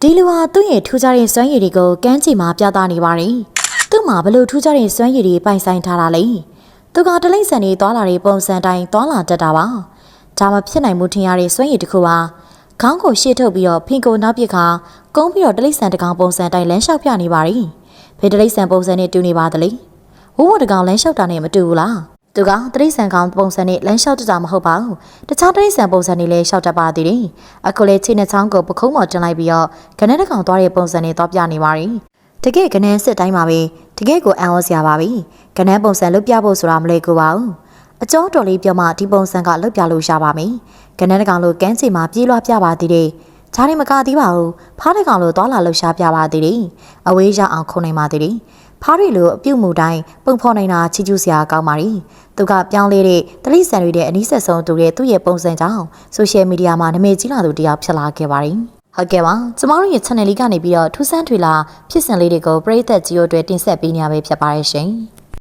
ဒီလူဟာသူ့ရဲ့ထူးခြားတဲ့စွမ်းရည်တွေကိုကမ်းခြေမှာပြသနေပါတယ်။သူ့မှာဘလို့ထူးခြားတဲ့စွမ်းရည်တွေပိုင်ဆိုင်ထားတာလဲ။သူကတလိမ့်ဆန်တွေသွားလာတဲ့ပုံစံတိုင်းသွားလာတတ်တာပါ။ဒါမှဖြစ်နိုင်မှုထင်ရတဲ့စွမ်းရည်တစ်ခုပါ။ခေါင်းကိုရှေ့ထုတ်ပြီးတော့ဖင်ကိုနောက်ပြစ်ခါကုန်းပြီးတော့တလိမ့်ဆန်တကောင်ပုံစံတိုင်းလမ်းလျှောက်ပြနေပါတယ်။ဘယ်တလိမ့်ဆန်ပုံစံနဲ့တူနေပါသလဲ။ဝဝတကောင်လမ်းလျှောက်တာနဲ့မတူဘူးလား။သူကတရိษံကောင်ပုံစံနဲ့လမ်းလျှောက်တတာမဟုတ်ပါဘူးတခြားတရိษံပုံစံနဲ့လည်းလျှောက်တတ်ပါသေးတယ်အခုလေခြေနဲ့ချောင်းကိုပခုံးပေါ်တင်လိုက်ပြီးတော့ခနဲ့တစ်ကောင်သွားတဲ့ပုံစံနဲ့သွားပြနေပါတယ်တကယ်ခနဲ့စစ်တိုင်းပါပဲတကယ်ကိုအံ့ဩစရာပါပဲခနဲ့ပုံစံလုတ်ပြဖို့ဆိုတာမလဲကိုပါဘူးအကျော်တော်လေးပြောမှဒီပုံစံကလုတ်ပြလို့ရပါမယ်ခနဲ့တစ်ကောင်လိုကန်းချီမှာပြေးလွှားပြပါသေးတယ်ဈားနေမကသေးပါဘူးဖားတဲ့ကောင်လိုသွားလာလှုပ်ရှားပြပါသေးတယ်အဝေးရောက်အောင်ခုံနိုင်ပါသေးတယ်ဖားရီလိုအပြုတ်မှုတိုင်းပုံဖော်နိုင်တာချီကျူးစရာကောင်းပါရီသူကပြောင်းလဲတဲ့တလိဆန်တွေတဲ့အနည်းဆက်ဆုံးတူတဲ့သူ့ရဲ့ပုံစံကြောင့်ဆိုရှယ်မီဒီယာမှာနာမည်ကြီးလာသူတယောက်ဖြစ်လာခဲ့ပါရီဟုတ်ကဲ့ပါကျမတို့ရဲ့ channel လေးကနေပြီးတော့ထူးဆန်းထွေလာဖြစ်စဉ်လေးတွေကိုပရိသတ်ကြီးတို့အတွက်တင်ဆက်ပေးနေရပဲဖြစ်ပါရဲ့ရှင်